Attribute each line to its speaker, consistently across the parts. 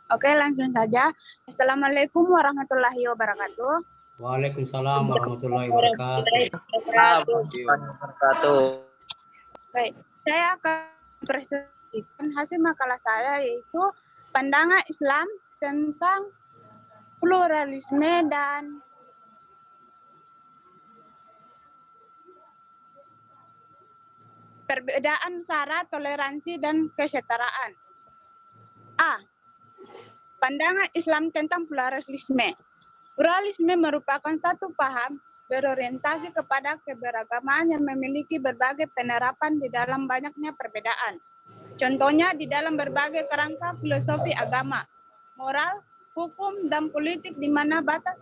Speaker 1: Oke, langsung saja. Assalamualaikum warahmatullahi wabarakatuh.
Speaker 2: Waalaikumsalam warahmatullahi wabarakatuh.
Speaker 1: Baik, saya akan presentasikan hasil makalah saya, yaitu pandangan Islam tentang pluralisme dan perbedaan sara, toleransi, dan kesetaraan. A. Pandangan Islam tentang pluralisme. Pluralisme merupakan satu paham berorientasi kepada keberagaman yang memiliki berbagai penerapan di dalam banyaknya perbedaan. Contohnya di dalam berbagai kerangka filosofi agama, moral, hukum, dan politik, di mana batas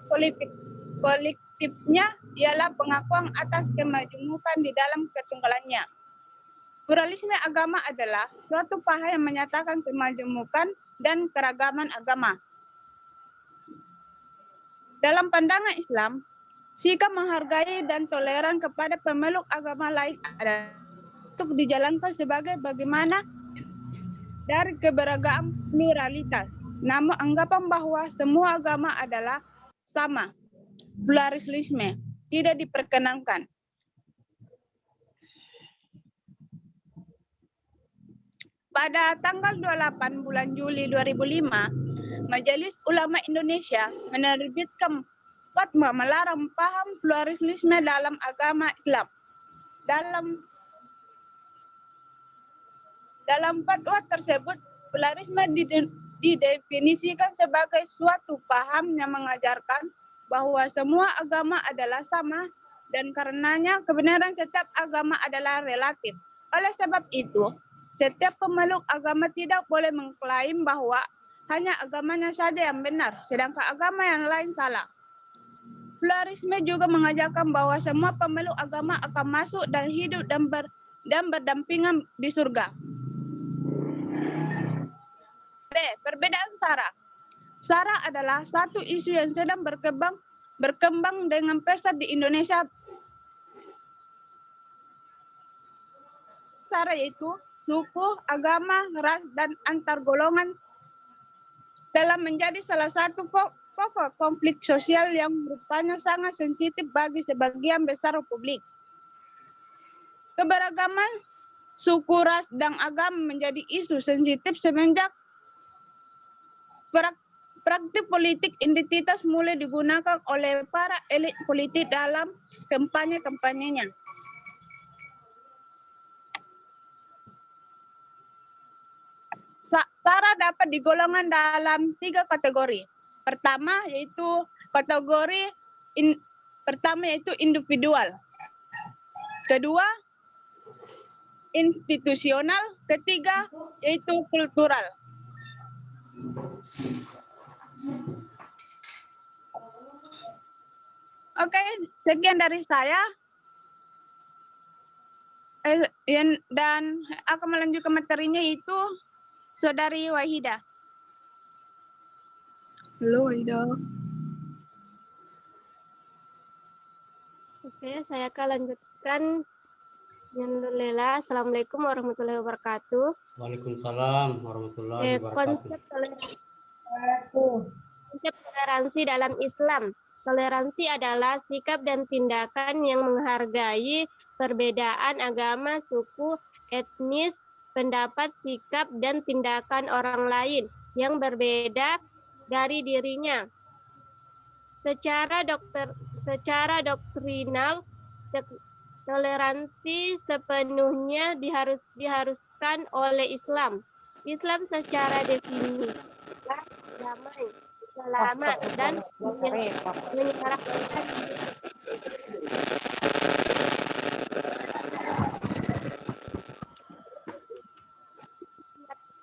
Speaker 1: kolektifnya ialah pengakuan atas kemajumukan di dalam ketunggalannya. Pluralisme agama adalah suatu paham yang menyatakan kemajumukan dan keragaman agama. Dalam pandangan Islam, sikap menghargai dan toleran kepada pemeluk agama lain adalah untuk dijalankan sebagai bagaimana dari keberagaman pluralitas. Namun anggapan bahwa semua agama adalah sama, pluralisme, tidak diperkenankan. Pada tanggal 28 bulan Juli 2005, Majelis Ulama Indonesia menerbitkan fatwa melarang paham pluralisme dalam agama Islam. Dalam fatwa tersebut, pluralisme didefinisikan sebagai suatu paham yang mengajarkan bahwa semua agama adalah sama dan karenanya kebenaran setiap agama adalah relatif. Oleh sebab itu, setiap pemeluk agama tidak boleh mengklaim bahwa hanya agamanya saja yang benar, sedangkan agama yang lain salah. Pluralisme juga mengajarkan bahwa semua pemeluk agama akan masuk dan hidup dan berdampingan di surga. B. Perbedaan sara. Sara adalah satu isu yang sedang berkembang dengan pesat di Indonesia. Sara yaitu suku, agama, ras, dan antar golongan telah menjadi salah satu pokok konflik sosial yang rupanya sangat sensitif bagi sebagian besar publik. Keberagaman suku, ras, dan agama menjadi isu sensitif semenjak praktik politik identitas mulai digunakan oleh para elit politik dalam kampanye-kampanyenya. Sara dapat digolongkan dalam 3 kategori. Pertama yaitu individual. Kedua, institusional. Ketiga, yaitu kultural. Oke, sekian dari saya. Dan akan melanjutkan materinya itu Saudari Wahida. Halo Wahida.
Speaker 3: Oke, saya akan lanjutkan. Alhamdulillah. Assalamualaikum warahmatullahi wabarakatuh.
Speaker 2: Waalaikumsalam warahmatullahi wabarakatuh.
Speaker 3: Konsep toleransi dalam Islam. Toleransi adalah sikap dan tindakan yang menghargai perbedaan agama, suku, etnis, pendapat, sikap, dan tindakan orang lain yang berbeda dari dirinya. Secara doktrinal, toleransi sepenuhnya diharuskan oleh Islam. Islam secara definisi damai, selamat, dan menyelaraskan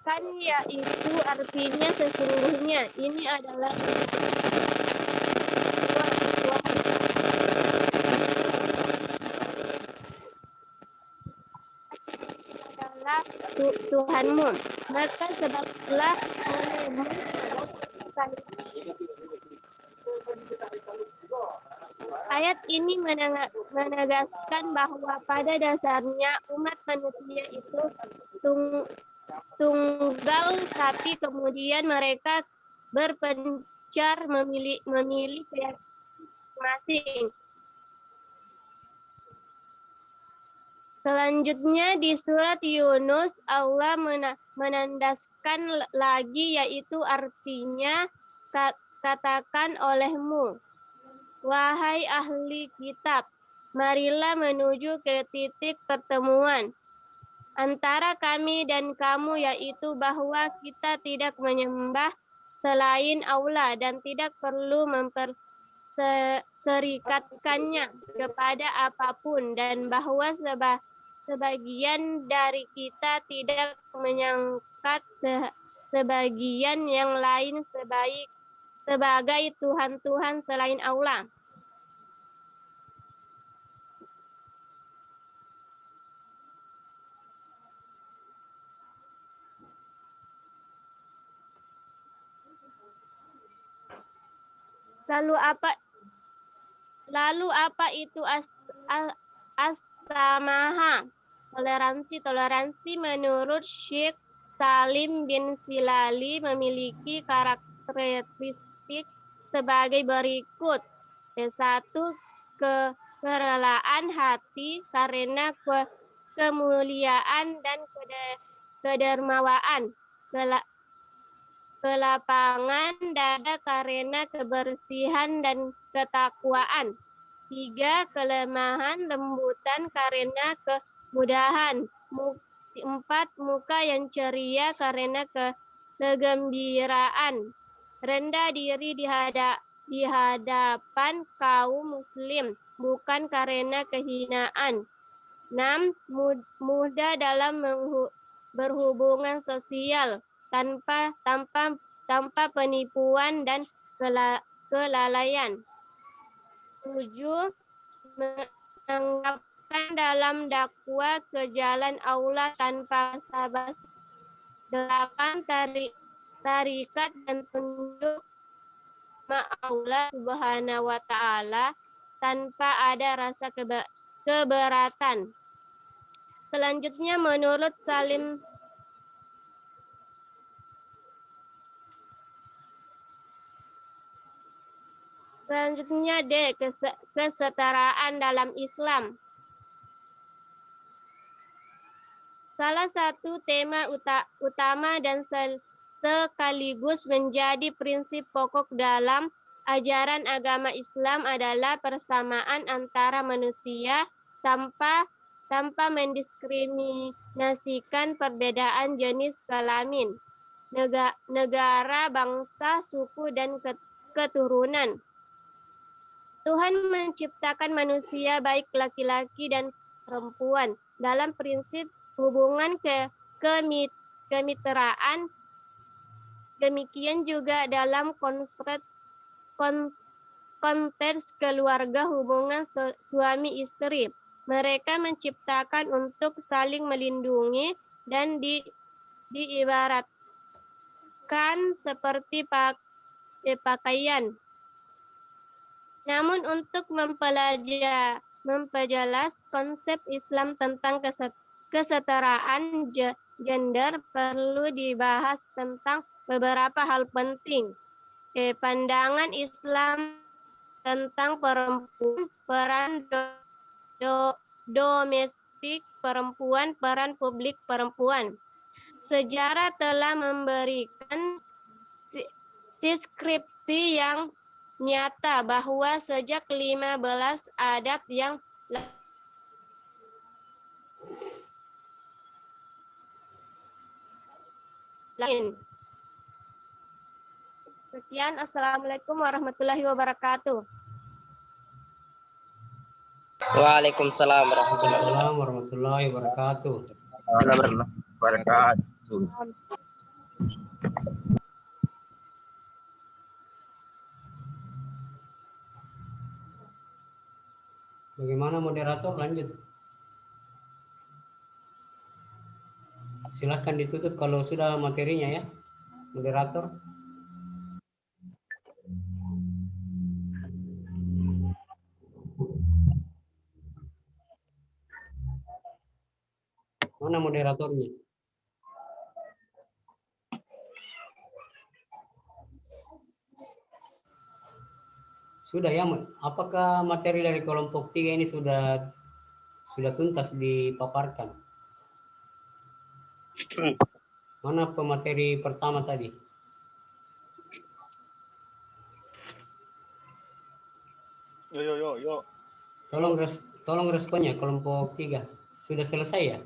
Speaker 3: kan, yaitu artinya sesungguhnya ini adalah Tuhanmu, maka sebablah olehmu ayat ini menegaskan bahwa pada dasarnya umat manusia itu tunggal, tapi kemudian mereka berpencar memilih pihak masing. Selanjutnya di surat Yunus Allah menandaskan lagi, yaitu artinya katakan olehmu, wahai ahli kitab, marilah menuju ke titik pertemuan antara kami dan kamu, yaitu bahwa kita tidak menyembah selain Allah dan tidak perlu memperserikatkannya kepada apapun, dan bahwa sebagian dari kita tidak menyangkat sebagian yang lain sebagai Tuhan-Tuhan selain Allah. Lalu apa itu as-samaha? Toleransi menurut Syekh Salim bin Silali memiliki karakteristik sebagai berikut. Satu, kerelaan hati karena kemuliaan dan kedermawaan. Kelapangan dada karena kebersihan dan ketakwaan. 3, kelemahan lembutan karena kemudahan. 4, muka yang ceria karena kegembiraan. Rendah diri di hadapan kaum muslim, bukan karena kehinaan. 6, mudah dalam berhubungan sosial, tanpa penipuan dan kelalaian. 7, menganggapkan dalam dakwah ke jalan Allah tanpa basa-basi. 8, tarikat dan tunduk Allah Subhanahu wa Ta'ala tanpa ada rasa keberatan. Selanjutnya menurut Salim Selanjutnya D, kesetaraan dalam Islam. Salah satu tema utama dan sekaligus menjadi prinsip pokok dalam ajaran agama Islam adalah persamaan antara manusia tanpa mendiskriminasikan perbedaan jenis kelamin, negara, bangsa, suku, dan keturunan. Tuhan menciptakan manusia baik laki-laki dan perempuan dalam prinsip hubungan kemitraan. Demikian juga dalam konteks keluarga, hubungan suami istri. Mereka menciptakan untuk saling melindungi dan diibaratkan seperti pakaian. Namun untuk memperjelas konsep Islam tentang kesetaraan gender, perlu dibahas tentang beberapa hal penting. Pandangan Islam tentang perempuan, peran domestik perempuan, peran publik perempuan. Sejarah telah memberikan deskripsi yang nyata bahwa sejak 15 abad yang lain. Sekian, assalamualaikum warahmatullahi wabarakatuh.
Speaker 4: Waalaikumsalam
Speaker 2: warahmatullahi wabarakatuh. Bagaimana moderator, lanjut. Silakan ditutup kalau sudah materinya ya, moderator. Mana moderatornya? Sudah ya, apakah materi dari kelompok 3 ini sudah tuntas dipaparkan? Mana pemateri pertama tadi?
Speaker 5: Yo.
Speaker 2: Tolong responnya kelompok 3. Sudah selesai ya?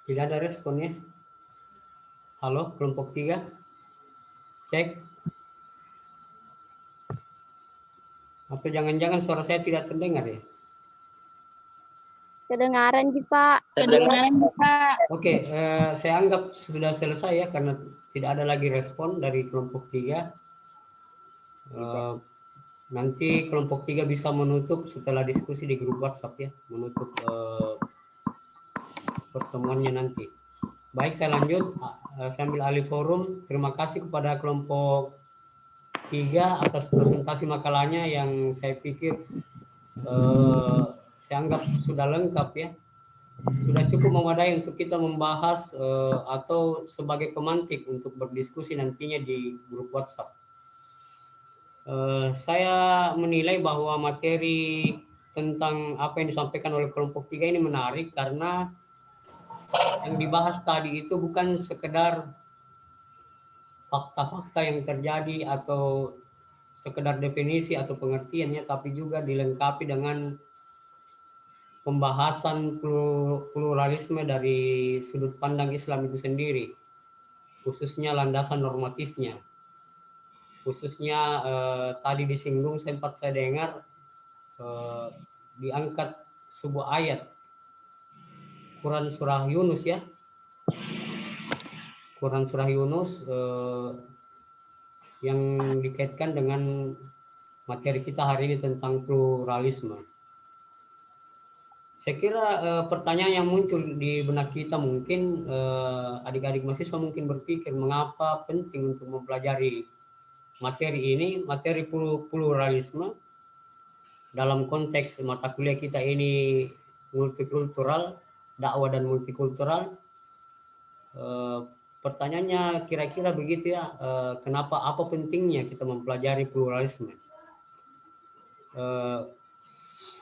Speaker 2: Tidak ada respon ya? Halo, kelompok 3? Cek. Atau jangan-jangan suara saya tidak terdengar ya?
Speaker 6: Kedengaran sih Pak.
Speaker 2: Oke, saya anggap sudah selesai ya, karena tidak ada lagi respon dari kelompok 3. Nanti kelompok 3 bisa menutup setelah diskusi di grup WhatsApp ya, menutup pertemuannya nanti. Baik, saya lanjut. Saya ambil alih forum. Terima kasih kepada kelompok 3 atas presentasi makalahnya yang saya pikir saya anggap sudah lengkap ya. Sudah cukup memadai untuk kita membahas atau sebagai pemantik untuk berdiskusi nantinya di grup WhatsApp. Saya menilai bahwa materi tentang apa yang disampaikan oleh kelompok 3 ini menarik karena yang dibahas tadi itu bukan sekedar fakta-fakta yang terjadi atau sekedar definisi atau pengertiannya, tapi juga dilengkapi dengan pembahasan pluralisme dari sudut pandang Islam itu sendiri, khususnya landasan normatifnya. Khususnya tadi disinggung, sempat saya dengar diangkat sebuah ayat Quran surah Yunus ya. Quran surah Yunus yang dikaitkan dengan materi kita hari ini tentang pluralisme. Saya kira pertanyaan yang muncul di benak kita mungkin adik-adik mahasiswa mungkin berpikir mengapa penting untuk mempelajari materi ini, materi pluralisme dalam konteks mata kuliah kita ini multikultural, dakwah dan multikultural. Pertanyaannya kira-kira begitu ya, kenapa, apa pentingnya kita mempelajari pluralisme?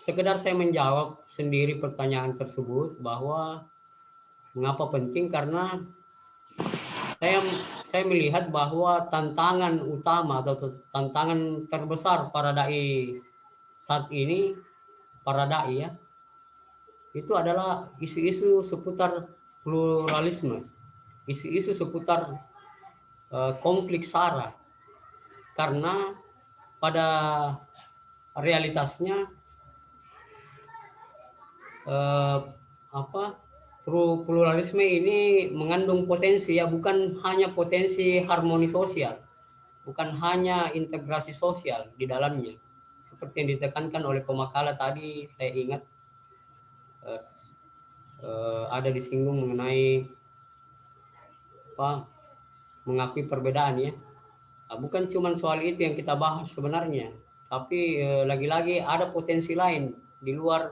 Speaker 2: Sekedar saya menjawab sendiri pertanyaan tersebut bahwa mengapa penting, karena saya melihat bahwa tantangan utama atau tantangan terbesar para dai saat ini, para dai ya, itu adalah isu-isu seputar pluralisme, isu-isu seputar konflik SARA, karena pada realitasnya pluralisme ini mengandung potensi ya, bukan hanya potensi harmoni sosial, bukan hanya integrasi sosial di dalamnya, seperti yang ditekankan oleh pemakalah tadi. Saya ingat ada disinggung mengenai mengakui perbedaan ya. Bukan cuma soal itu yang kita bahas sebenarnya, tapi lagi-lagi ada potensi lain di luar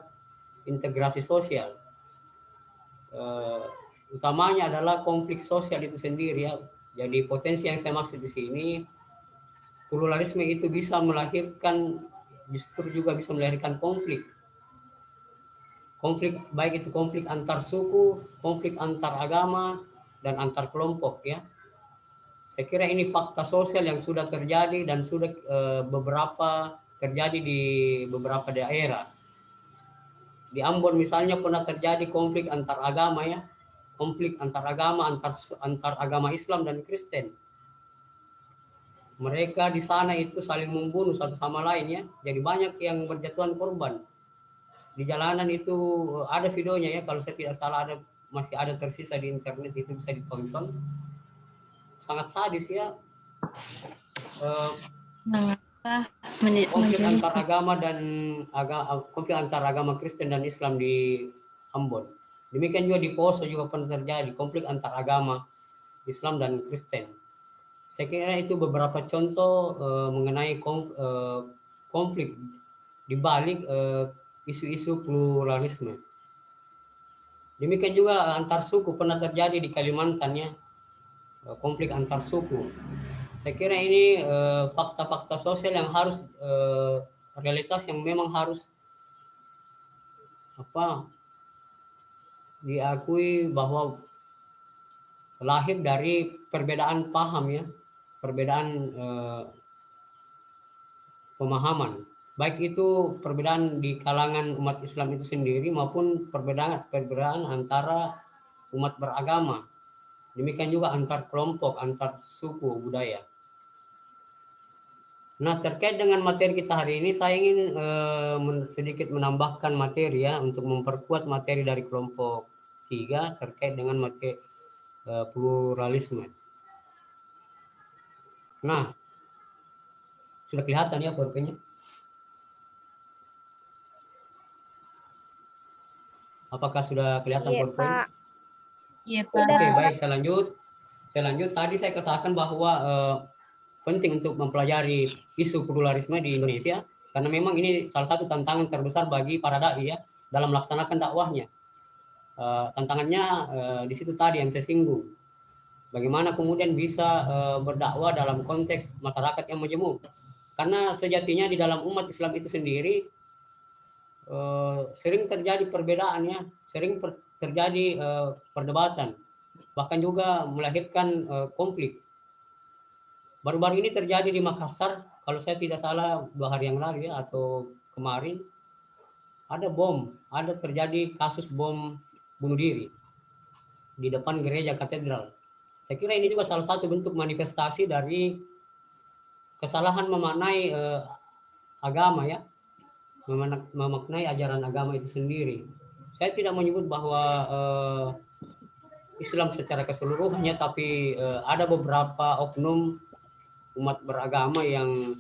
Speaker 2: integrasi sosial. Utamanya adalah konflik sosial itu sendiri ya. Jadi potensi yang saya maksud di sini, pluralisme itu bisa melahirkan, justru juga bisa melahirkan konflik. Konflik baik itu konflik antar suku, konflik antar agama, dan antar kelompok ya. Saya kira ini fakta sosial yang sudah terjadi dan sudah beberapa terjadi di beberapa daerah. Di Ambon misalnya pernah terjadi konflik antar agama ya, konflik antar agama, antar agama Islam dan Kristen. Mereka di sana itu saling membunuh satu sama lain ya, jadi banyak yang berjatuhan korban. Di jalanan itu ada videonya ya, kalau saya tidak salah masih ada tersisa di internet, itu bisa ditonton. Sangat sadis ya. Konflik antar agama dan konflik antar agama Kristen dan Islam di Ambon. Demikian juga di Poso juga pernah terjadi konflik antar agama Islam dan Kristen. Saya kira itu beberapa contoh mengenai konflik di balik isu-isu pluralisme. Demikian juga antar suku pernah terjadi di Kalimantan ya. konflik antar suku. Saya kira ini fakta-fakta sosial yang harus realitas yang memang harus diakui bahwa lahir dari perbedaan paham ya, perbedaan pemahaman, baik itu perbedaan di kalangan umat Islam itu sendiri maupun perbedaan antara umat beragama. Demikian juga antar kelompok, antar suku, budaya. Nah, terkait dengan materi kita hari ini, saya ingin sedikit menambahkan materi ya, untuk memperkuat materi dari kelompok 3 terkait dengan materi pluralisme. Nah, sudah kelihatan ya PowerPoint-nya? Apakah sudah kelihatan PowerPoint?
Speaker 3: Iya, Pak.
Speaker 2: Oke, baik, saya lanjut. Tadi saya katakan bahwa penting untuk mempelajari isu pluralisme di Indonesia, karena memang ini salah satu tantangan terbesar bagi para dai ya dalam melaksanakan dakwahnya. Tantangannya di situ tadi yang saya singgung. Bagaimana kemudian bisa berdakwah dalam konteks masyarakat yang majemuk. Karena sejatinya di dalam umat Islam itu sendiri sering terjadi perbedaan ya, sering terjadi perdebatan, bahkan juga melahirkan konflik. Baru-baru ini terjadi di Makassar, kalau saya tidak salah 2 hari yang lalu ya, atau kemarin, ada terjadi kasus bom bunuh diri di depan gereja katedral. Saya kira ini juga salah satu bentuk manifestasi dari kesalahan memaknai agama ya, memaknai ajaran agama itu sendiri. Saya tidak menyebut bahwa Islam secara keseluruhannya, tapi ada beberapa oknum umat beragama yang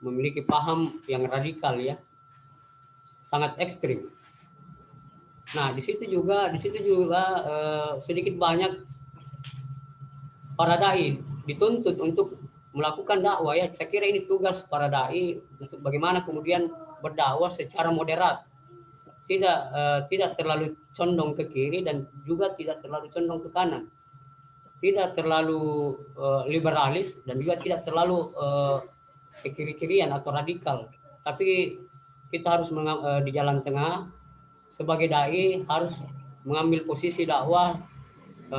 Speaker 2: memiliki paham yang radikal ya, sangat ekstrim. Nah, di situ juga sedikit banyak para dai dituntut untuk melakukan dakwah ya. Saya kira ini tugas para dai untuk bagaimana kemudian berdakwah secara moderat, tidak terlalu condong ke kiri dan juga tidak terlalu condong ke kanan, tidak terlalu liberalis dan juga tidak terlalu ke kiri-kirian atau radikal, tapi kita harus di jalan tengah. Sebagai dai harus mengambil posisi dakwah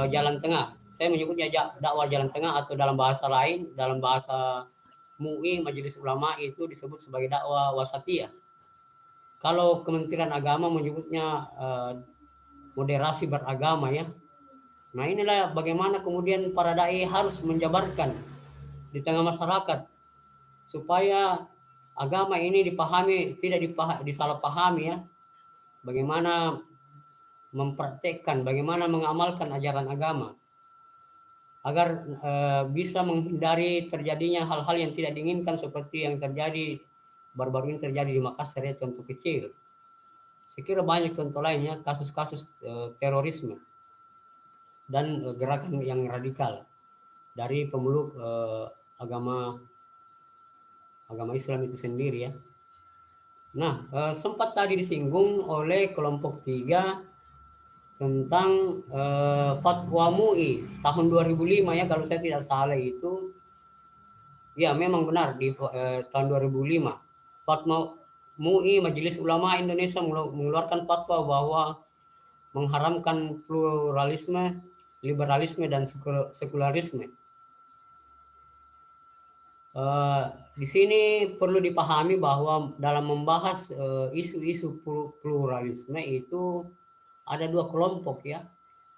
Speaker 2: jalan tengah. Saya menyebutnya dakwah jalan tengah, atau dalam bahasa lain, dalam bahasa MUI Majelis Ulama itu disebut sebagai dakwah wasatiyah. Kalau Kementerian Agama menyebutnya moderasi beragama ya. Nah, inilah bagaimana kemudian para dai harus menjabarkan di tengah masyarakat supaya agama ini dipahami, tidak disalahpahami ya. Bagaimana mempraktekkan, bagaimana mengamalkan ajaran agama agar bisa menghindari terjadinya hal-hal yang tidak diinginkan seperti yang terjadi baru-baru ini terjadi di Makassar ya, contoh kecil. Saya kira banyak contoh lainnya, kasus-kasus terorisme dan gerakan yang radikal dari pemeluk agama Islam itu sendiri ya. Nah, sempat tadi disinggung oleh kelompok 3 tentang fatwa MUI tahun 2005 ya, kalau saya tidak salah itu. Ya, memang benar di tahun 2005 fatwa MUI Majelis Ulama Indonesia mengeluarkan fatwa bahwa mengharamkan pluralisme, liberalisme dan sekularisme. Di sini perlu dipahami bahwa dalam membahas isu-isu pluralisme itu ada 2 kelompok ya,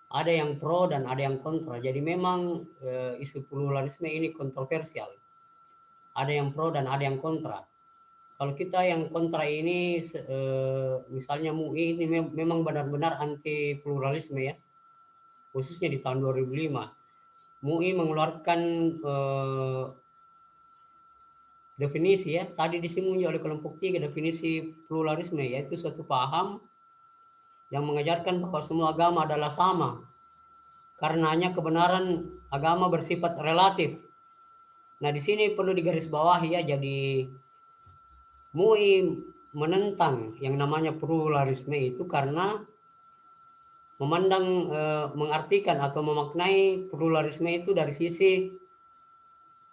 Speaker 2: ada yang pro dan ada yang kontra. Jadi memang isu pluralisme ini kontroversial, ada yang pro dan ada yang kontra. Kalau kita yang kontra ini misalnya MUI ini memang benar-benar anti pluralisme ya, khususnya di tahun 2005 MUI mengeluarkan definisi ya, tadi disinggung oleh kelompok 3, definisi pluralisme, yaitu suatu paham yang mengajarkan bahwa semua agama adalah sama. Karenanya kebenaran agama bersifat relatif. Nah, di sini perlu digarisbawahi ya, jadi MUI menentang yang namanya pluralisme itu karena mengartikan atau memaknai pluralisme itu dari sisi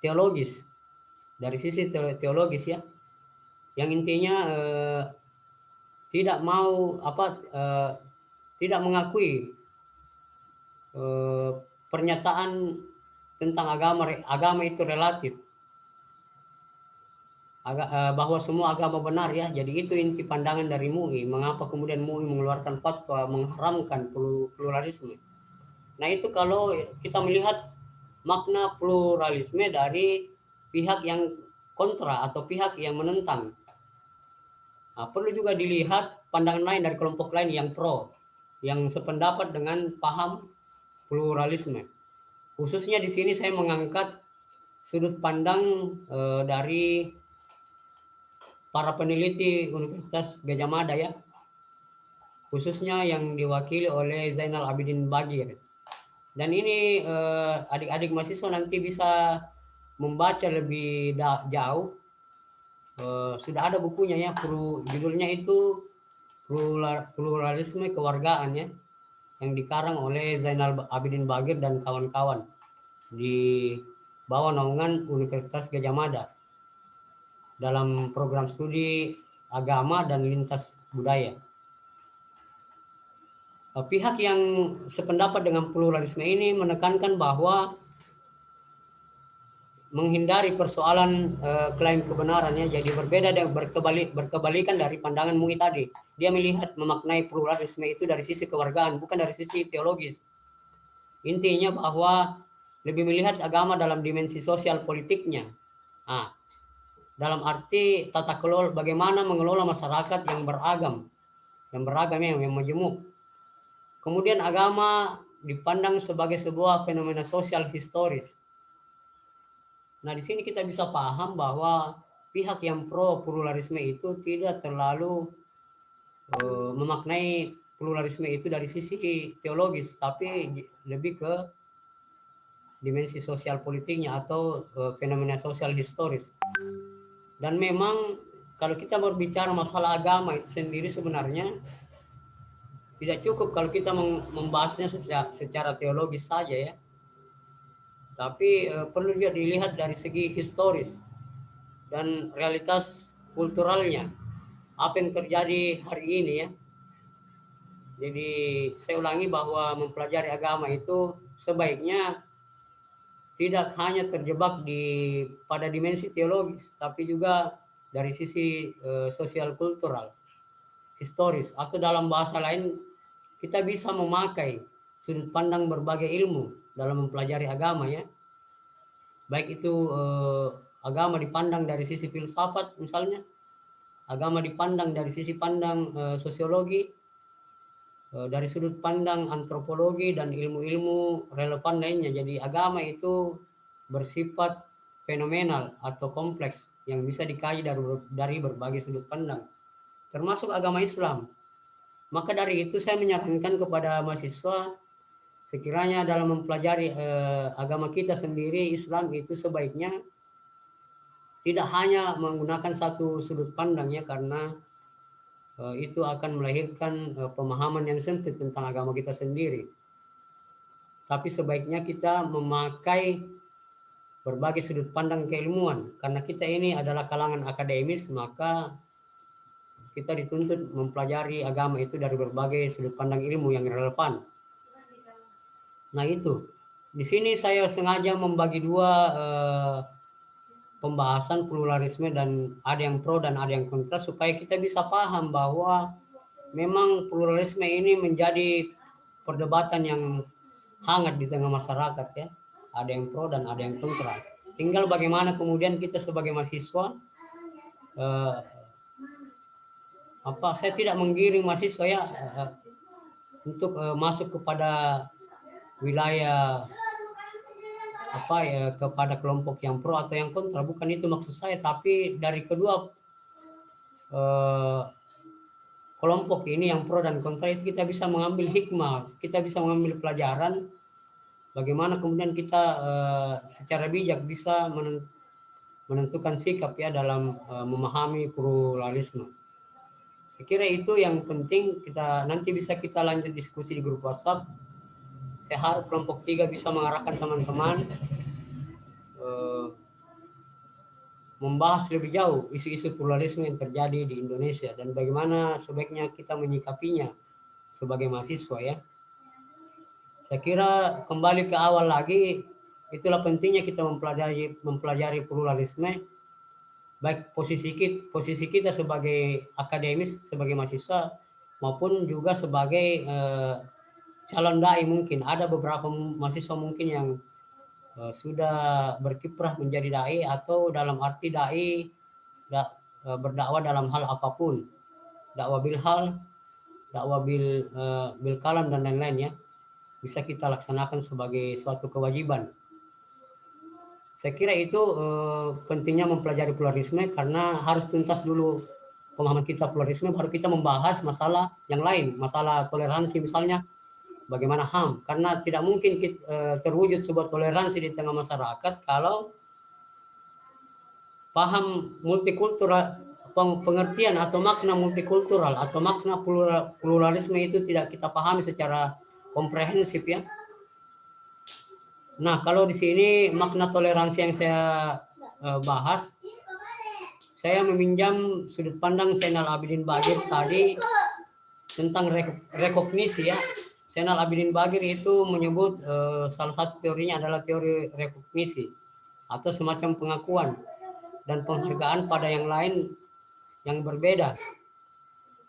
Speaker 2: teologis, ya, yang intinya tidak mau tidak mengakui pernyataan tentang agama itu relatif, bahwa semua agama benar, ya. Jadi itu inti pandangan dari MUI. Mengapa kemudian MUI mengeluarkan fatwa mengharamkan pluralisme? Nah, itu kalau kita melihat makna pluralisme dari pihak yang kontra atau pihak yang menentang. Nah, perlu juga dilihat pandangan lain dari kelompok lain yang pro, yang sependapat dengan paham pluralisme. Khususnya di sini saya mengangkat sudut pandang dari para peneliti Universitas Gadjah Mada, ya, khususnya yang diwakili oleh Zainal Abidin Bagir. Dan ini adik-adik mahasiswa nanti bisa membaca lebih jauh. Sudah ada bukunya, ya, judulnya itu Pluralisme Kewargaan, ya, yang dikarang oleh Zainal Abidin Bagir dan kawan-kawan di bawah naungan Universitas Gadjah Mada dalam program studi agama dan lintas budaya. Pihak yang sependapat dengan pluralisme ini menekankan bahwa menghindari persoalan klaim kebenarannya, jadi berbeda dan berkebalikan dari pandangan MUI tadi. Dia melihat memaknai pluralisme itu dari sisi kewargaan, bukan dari sisi teologis. Intinya bahwa lebih melihat agama dalam dimensi sosial politiknya. Nah, dalam arti tata kelola, bagaimana mengelola masyarakat yang beragam, yang majemuk. Kemudian agama dipandang sebagai sebuah fenomena sosial historis. Nah, di sini kita bisa paham bahwa pihak yang pro pluralisme itu tidak terlalu memaknai pluralisme itu dari sisi teologis, tapi lebih ke dimensi sosial politiknya atau fenomena sosial historis. Dan memang kalau kita berbicara masalah agama itu sendiri sebenarnya tidak cukup kalau kita membahasnya secara teologis saja, ya. Tapi perlu juga dilihat dari segi historis dan realitas kulturalnya. Apa yang terjadi hari ini, ya. Jadi saya ulangi bahwa mempelajari agama itu sebaiknya tidak hanya terjebak pada dimensi teologis, tapi juga dari sisi sosial kultural, historis, atau dalam bahasa lain kita bisa memakai sudut pandang berbagai ilmu dalam mempelajari agama, ya. Baik itu agama dipandang dari sisi filsafat misalnya, agama dipandang dari sisi pandang sosiologi, dari sudut pandang antropologi dan ilmu-ilmu relevan lainnya. Jadi agama itu bersifat fenomenal atau kompleks yang bisa dikaji dari berbagai sudut pandang, termasuk agama Islam. Maka dari itu saya menyarankan kepada mahasiswa, sekiranya dalam mempelajari agama kita sendiri, Islam itu sebaiknya tidak hanya menggunakan satu sudut pandang, ya, karena itu akan melahirkan pemahaman yang sempit tentang agama kita sendiri. Tapi sebaiknya kita memakai berbagai sudut pandang keilmuan, karena kita ini adalah kalangan akademis, maka kita dituntut mempelajari agama itu dari berbagai sudut pandang ilmu yang relevan. Nah, itu. Di sini saya sengaja membagi dua pembahasan pluralisme, dan ada yang pro dan ada yang kontra, supaya kita bisa paham bahwa memang pluralisme ini menjadi perdebatan yang hangat di tengah masyarakat, ya. Ada yang pro dan ada yang kontra. Tinggal bagaimana kemudian kita sebagai mahasiswa, saya tidak menggiring mahasiswa, ya, untuk masuk kepada wilayah kepada kelompok yang pro atau yang kontra. Bukan itu maksud saya, tapi dari kedua kelompok ini yang pro dan kontra itu kita bisa mengambil hikmah, kita bisa mengambil pelajaran bagaimana kemudian kita secara bijak bisa menentukan sikap, ya, dalam memahami pluralisme. Saya kira itu yang penting, nanti bisa kita lanjut diskusi di grup WhatsApp. Saya harap kelompok 3 bisa mengarahkan teman-teman membahas lebih jauh isu-isu pluralisme yang terjadi di Indonesia dan bagaimana sebaiknya kita menyikapinya sebagai mahasiswa ya. Saya kira kembali ke awal lagi, itulah pentingnya kita mempelajari pluralisme, baik posisi kita sebagai akademis, sebagai mahasiswa, maupun juga sebagai calon dai. Mungkin ada beberapa mahasiswa mungkin yang sudah berkiprah menjadi dai, atau dalam arti dai berdakwah dalam hal apapun, dakwah bil hal, dakwah bil kalam dan lain-lain ya, bisa kita laksanakan sebagai suatu kewajiban. Saya kira itu pentingnya mempelajari pluralisme, karena harus tuntas dulu pemahaman kita pluralisme, baru kita membahas masalah yang lain, masalah toleransi misalnya, bagaimana HAM, karena tidak mungkin terwujud sebuah toleransi di tengah masyarakat kalau paham multikultural, pengertian atau makna multikultural atau makna pluralisme itu tidak kita pahami secara komprehensif ya. Nah, kalau di sini makna toleransi yang saya bahas, saya meminjam sudut pandang Zainal Abidin Bagir tadi tentang rekognisi ya. Zainal Abidin Bagir itu menyebut salah satu teorinya adalah teori rekognisi atau semacam pengakuan dan penghargaan pada yang lain yang berbeda.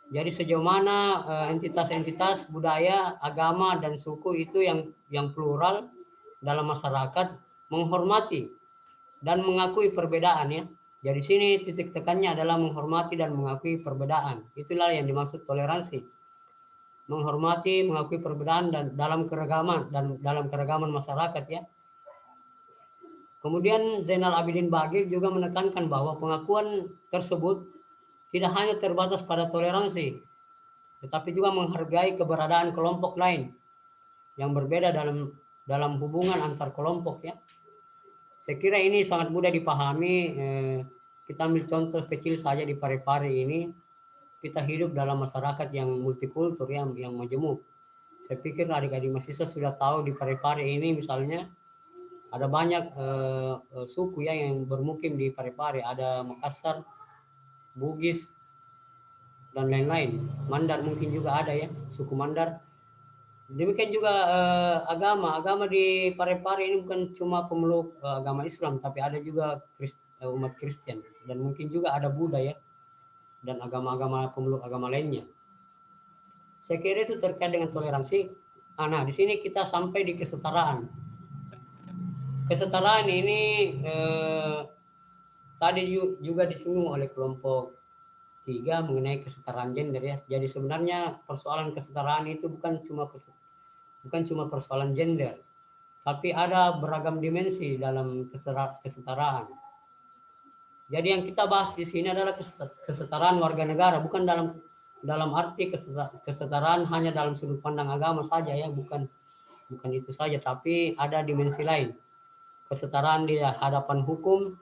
Speaker 2: Jadi sejauh mana entitas-entitas budaya, agama dan suku itu yang plural dalam masyarakat menghormati dan mengakui perbedaan ya. Jadi sini titik tekannya adalah menghormati dan mengakui perbedaan. Itulah yang dimaksud toleransi. Menghormati, mengakui perbedaan dan dalam keragaman masyarakat ya. Kemudian Zainal Abidin Bagir juga menekankan bahwa pengakuan tersebut tidak hanya terbatas pada toleransi, tetapi juga menghargai keberadaan kelompok lain yang berbeda dalam hubungan antar kelompok ya. Saya kira ini sangat mudah dipahami. Kita ambil contoh kecil saja di Parepare ini. Kita hidup dalam masyarakat yang multikultur yang majemuk. Saya pikir adik-adik mahasiswa sudah tahu di Parepare ini misalnya ada banyak suku ya yang bermukim di Parepare. Ada Makassar, Bugis, dan lain-lain. Mandar mungkin juga ada ya, suku Mandar. Demikian juga agama di Parepare ini bukan cuma pemeluk agama Islam, tapi ada juga umat Kristen, dan mungkin juga ada Buddha ya, dan agama-agama pemeluk agama lainnya. Saya kira itu terkait dengan toleransi. Nah, di sini kita sampai di kesetaraan. Kesetaraan ini tadi juga disinggung oleh kelompok 3 mengenai kesetaraan gender ya. Jadi sebenarnya persoalan kesetaraan itu bukan cuma persoalan gender, tapi ada beragam dimensi dalam kesetaraan. Jadi yang kita bahas di sini adalah kesetaraan warga negara, bukan dalam arti kesetaraan hanya dalam sudut pandang agama saja ya, bukan itu saja, tapi ada dimensi lain. Kesetaraan di hadapan hukum,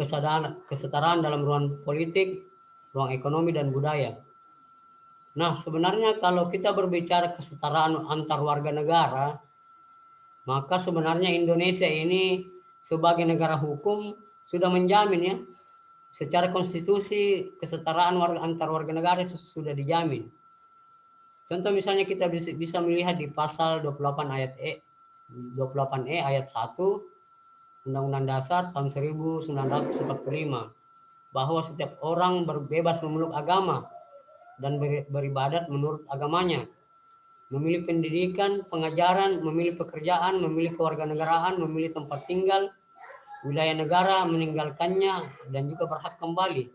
Speaker 2: kesetaraan dalam ruang politik, ruang ekonomi dan budaya. Nah, sebenarnya kalau kita berbicara kesetaraan antar warga negara, maka sebenarnya Indonesia ini sebagai negara hukum sudah menjamin ya, secara konstitusi kesetaraan antar warga negara sudah dijamin. Contoh misalnya kita bisa melihat di pasal 28E ayat 1 Undang-Undang Dasar tahun 1945 bahwa setiap orang bebas memeluk agama dan beribadat menurut agamanya, memilih pendidikan, pengajaran, memilih pekerjaan, memilih kewarganegaraan, memilih tempat tinggal, wilayah negara, meninggalkannya, dan juga berhak kembali.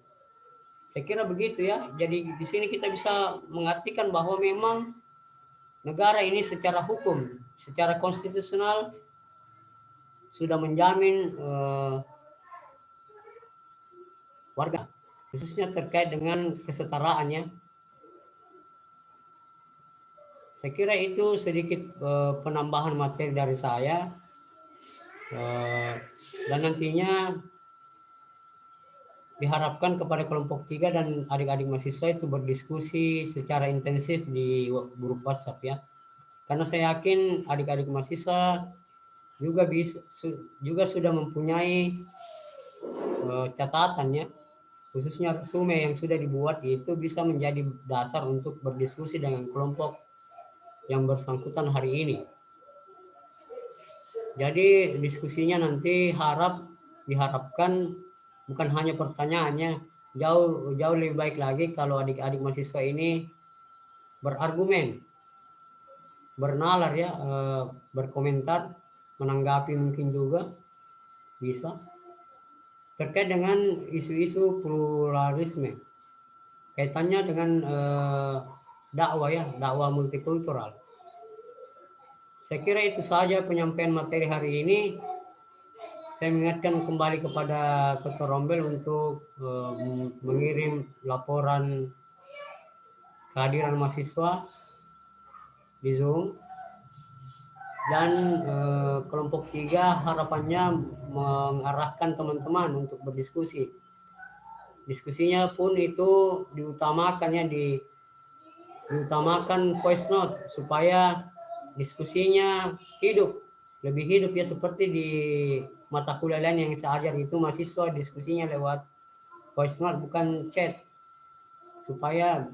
Speaker 2: Saya kira begitu ya. Jadi di sini kita bisa mengartikan bahwa memang negara ini secara hukum, secara konstitusional sudah menjamin warga, khususnya terkait dengan kesetaraannya. Saya kira itu sedikit penambahan materi dari saya, dan nantinya diharapkan kepada kelompok 3 dan adik-adik mahasiswa itu berdiskusi secara intensif di grup WhatsApp ya. Karena saya yakin adik-adik mahasiswa juga sudah mempunyai catatan ya, khususnya resume yang sudah dibuat itu bisa menjadi dasar untuk berdiskusi dengan kelompok yang bersangkutan hari ini. Jadi diskusinya nanti diharapkan bukan hanya pertanyaannya, jauh lebih baik lagi kalau adik-adik mahasiswa ini berargumen, bernalar ya, berkomentar, menanggapi mungkin juga bisa terkait dengan isu-isu pluralisme, kaitannya dengan dakwah ya, dakwah multikultural. Saya kira itu saja penyampaian materi hari ini. Saya mengingatkan kembali kepada Ketua Rombel untuk mengirim laporan kehadiran mahasiswa di Zoom. Dan kelompok 3 harapannya mengarahkan teman-teman untuk berdiskusi. Diskusinya pun itu diutamakan ya, diutamakan voice note supaya diskusinya lebih hidup ya, seperti di mata kuliah lain yang saya ajar itu mahasiswa diskusinya lewat voice note bukan chat, supaya